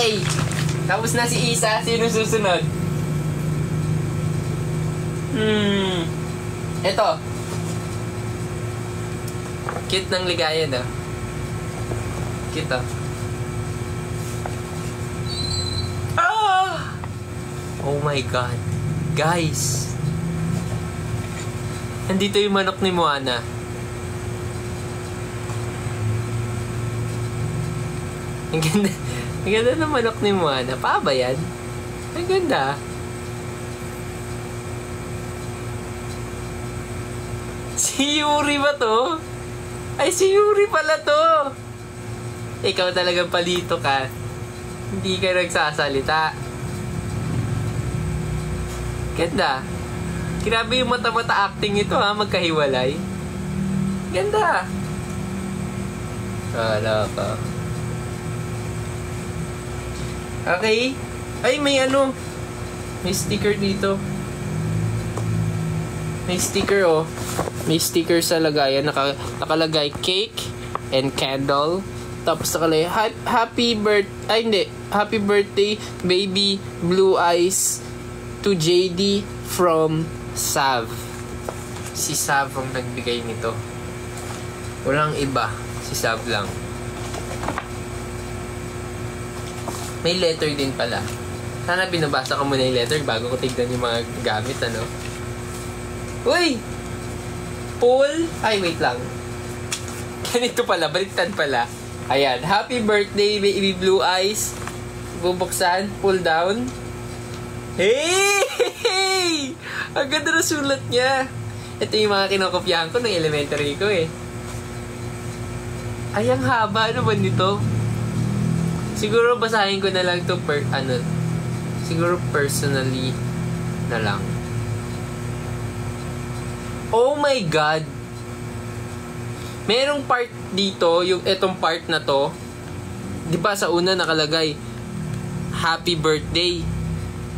Okay. Tapos na si Isa. Sino susunod? Ito. Cute ng ligaya, no? Cute, oh. Ah! Oh my God. Guys. Nandito yung manok ni Moana. Ang ganda. Ang ganda ng manok ni Moana. Pa ba yan? Ang ganda. Si Yuri ba to? Ay, si Yuri pala to. Ikaw talagang palito ka. Hindi ka nagsasalita. Ganda. Grabe yung mata-mata acting ito ha, magkahiwalay. Ganda. Wala ka. Okay. Ay, may ano. May sticker dito. May sticker, oh. May sticker sa lagayan. Nakalagay cake and candle. Tapos nakalagay happy birthday baby blue eyes to JD from Sav. Si Sav ang nagbigay nito. Walang iba. Si Sav lang. May letter din pala. Sana binabasa ko muna yung letter bago ko tignan yung mga gamit, ano? Uy! Paul? Ay, wait lang. Ganito pala. Baliktad pala. Ayan. Happy birthday, baby blue eyes. Bubuksan. Pull down. Hey! Ang ganda na sulat niya. Ito yung mga kinokopyahan ko ng elementary ko eh. Ay, ang haba. Ano ba nito? Siguro basahin ko na lang to siguro personally na lang. Oh my God! Merong part dito, yung etong part na to. Di ba sa una nakalagay happy birthday.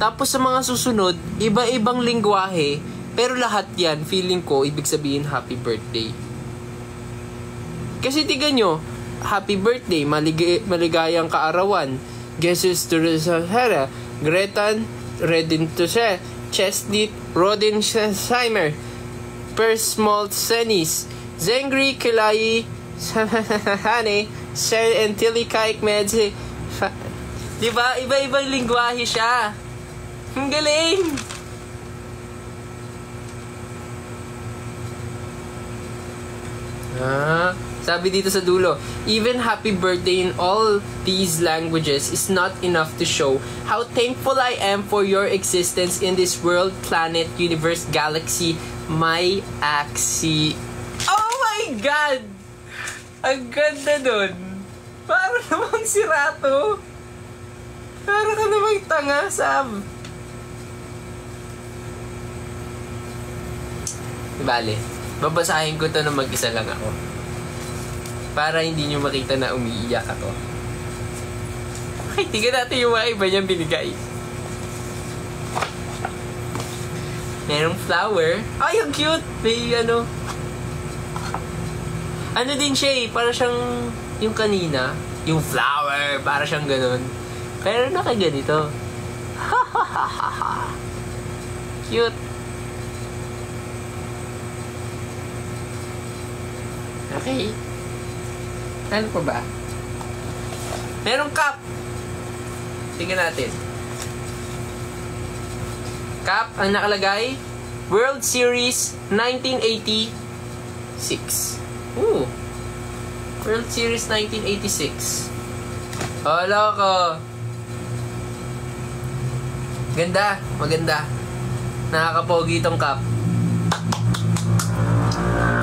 Tapos sa mga susunod, iba-ibang lingwahe, pero lahat yan, feeling ko, ibig sabihin happy birthday. Kasi tignan nyo, happy birthday, maligayang kaarawan. Jesus to Sahara, Gretan, Redin to Se, Chesnit, Rodin Sheimer, Persmalt Senis, Zengri Kilai, Hane, Ser and Tilikaik Medzi. Diba? Iba-ibang lingwahe siya. Ang galing! Sabi dito sa dulo, even happy birthday in all these languages is not enough to show how thankful I am for your existence in this world, planet, universe, galaxy, my axis. Oh my God! Ang ganda dun. Para namang sirato. Para ka namang tanga, Sam. Bale, babasahin ko to na mag-isa lang ako. Para hindi nyo makita na umiiyak ako. Okay, tingnan natin yung mga iba niyang binigay. Merong flower. Ay, ang cute! May ano. Ano din siya eh. Para siyang yung kanina. Yung flower. Para siyang ganun. Pero nakaganito. Cute. Okay. Ano pa ba? Merong cup. Tingnan natin. Cup, ang nakalagay, World Series 1986. Ooh. World Series 1986. Hala ko. Ganda. Maganda. Nakakapogi itong cup.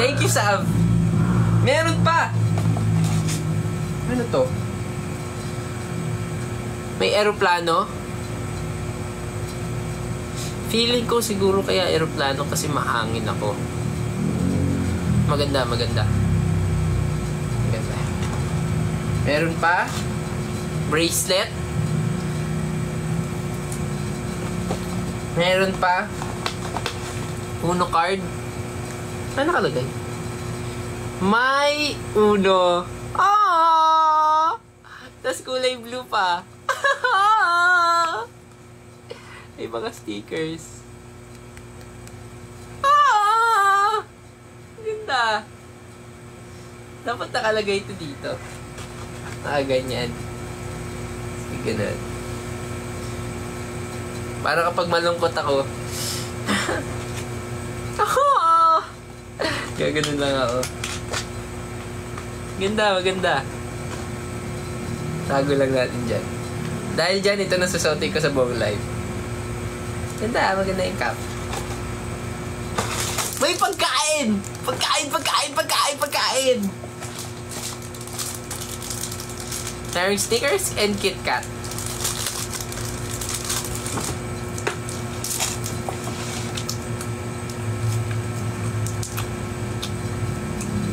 Thank you, Sav. Meron pa. Ano to? May eroplano. Feeling ko siguro kaya eroplano kasi mahangin ako. Maganda, maganda. Maganda. Meron pa. Bracelet. Meron pa. Uno card. Ano nakalagay? May Uno. Aww! Tapos kulay blue pa. May mga stickers. Ah! Ganda. Dapat nakalagay ito dito. Ganyan. Ganun. Para kapag malungkot ako, gaganon lang ako. Ganda, maganda. Tago lang natin dyan. Dahil dyan, ito na susuotin ko sa buong live. Ganda, maganda yung cap. May pagkain! Pagkain! Meron stickers and KitKat.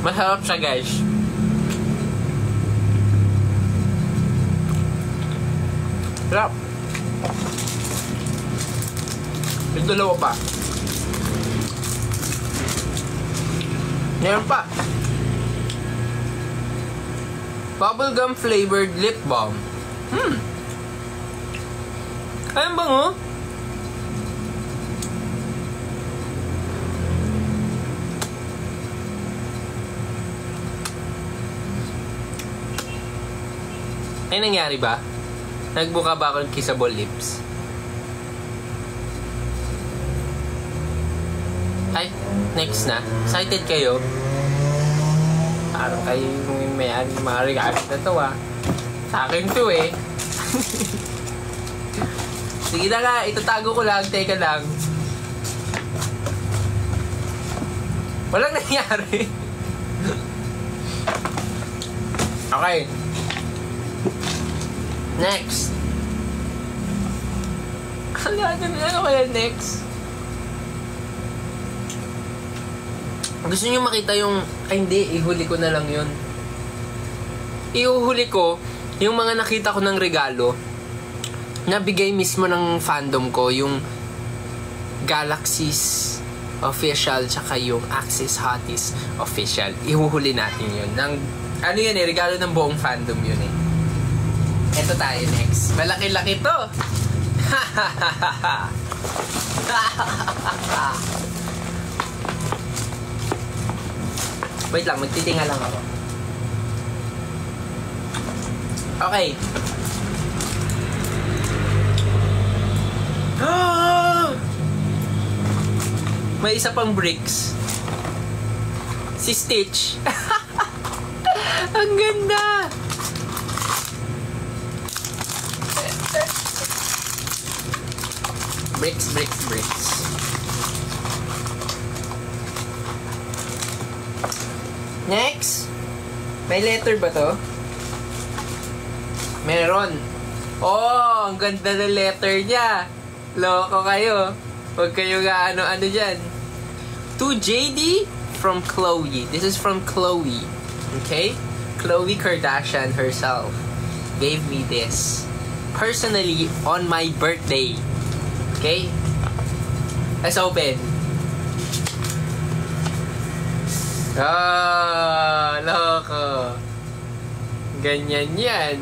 Masarap siya, guys. Sarap. Yung dalawa pa. Meron pa. Bubblegum flavored lip balm. Ayun bango. Ay, nangyari ba? Nagbuka ba ako ng kissable lips? Ay, next na. Excited kayo? Parang kayo yung may mga regalo na to, ah. Sa akin to, eh. Sige na nga, itatago ko lang. Teka lang. Walang nangyari. Okay. Next. Ano kaya next? Gusto nyo makita yung... Ay, hindi. Ihuli ko na lang yun. Ihuhuli ko yung mga nakita ko ng regalo na bigay mismo ng fandom ko. Yung Galaxy's official tsaka yung Axis Hotties official. Ihuhuli natin yun. Ano yun eh? Regalo ng buong fandom yun eh. Ito tayo next. Malaki-laki to. Wait lang, magtitinga lang ako. Okay. May isa pang bricks. Si Stitch. Ang ganda. Bricks. Next. May letter ba to? Meron. Oh, ang ganda ng letter niya. Loko kayo. Huwag kayo ano dyan. To JD from Chloe. This is from Chloe. Okay? Khloe Kardashian herself gave me this. Personally, on my birthday. Okay? Let's open. Loko. Ganyan yan.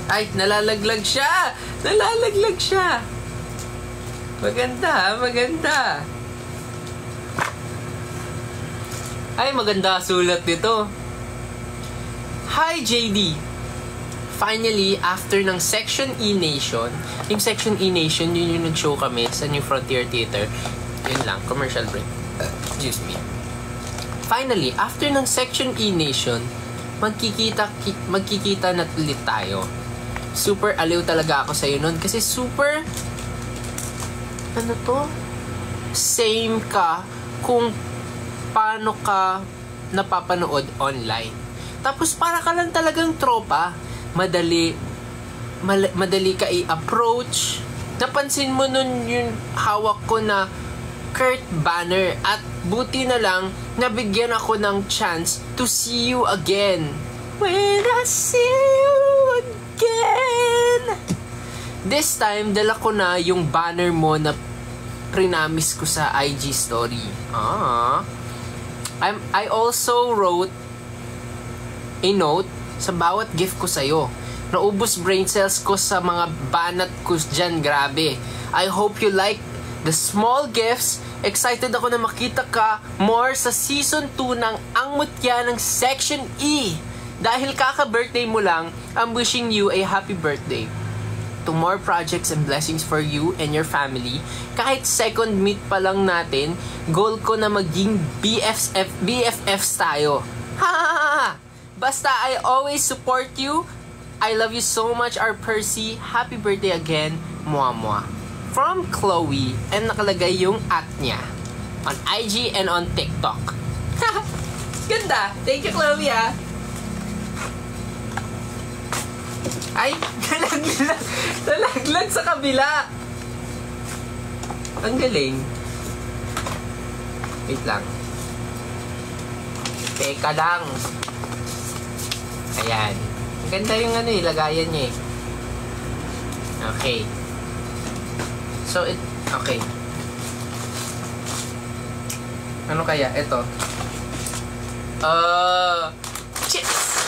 Ay, nalalaglag siya. Maganda. Ay, maganda sulat nito. Hi, JD. Finally, after ng Section E Nation, yung Section E Nation, yun yung nag-show kami sa New Frontier Theater. Yun lang, commercial break. Excuse me. Finally, after ng Section E Nation, magkikita na ulit tayo. Super aliw talaga ako sa'yo nun kasi super, same ka kung paano ka napapanood online. Tapos para ka lang talagang tropa. Madali ka i-approach. Napansin mo nun yung hawak ko na Kurt banner at buti na lang nabigyan ako ng chance to see you again. When I see you again. This time, dala ko na yung banner mo na prinamis ko sa IG story. I also wrote a note sa bawat gift ko sa'yo. Naubos brain cells ko sa mga banat ko dyan, grabe. I hope you like the small gifts. Excited ako na makita ka more sa Season 2 ng Ang Mutya ng Section E. Dahil kaka-birthday mo lang, I'm wishing you a happy birthday. To more projects and blessings for you and your family. Kahit second meet pa lang natin, goal ko na maging BFFs tayo. Ha! Basta I always support you. I love you so much, our Percy. Happy birthday again, Mwah Mwah. From Chloe, and nakalagay yung at niya on IG and on TikTok. Ganda! Thank you, Chloe, ha! Ay, nalaglag sa kabila. Ang galing. Wait lang. Teka lang. Ayan. Ang ganda yung lagayan niya eh. Okay. So, okay. Ano kaya? Ito. Chips!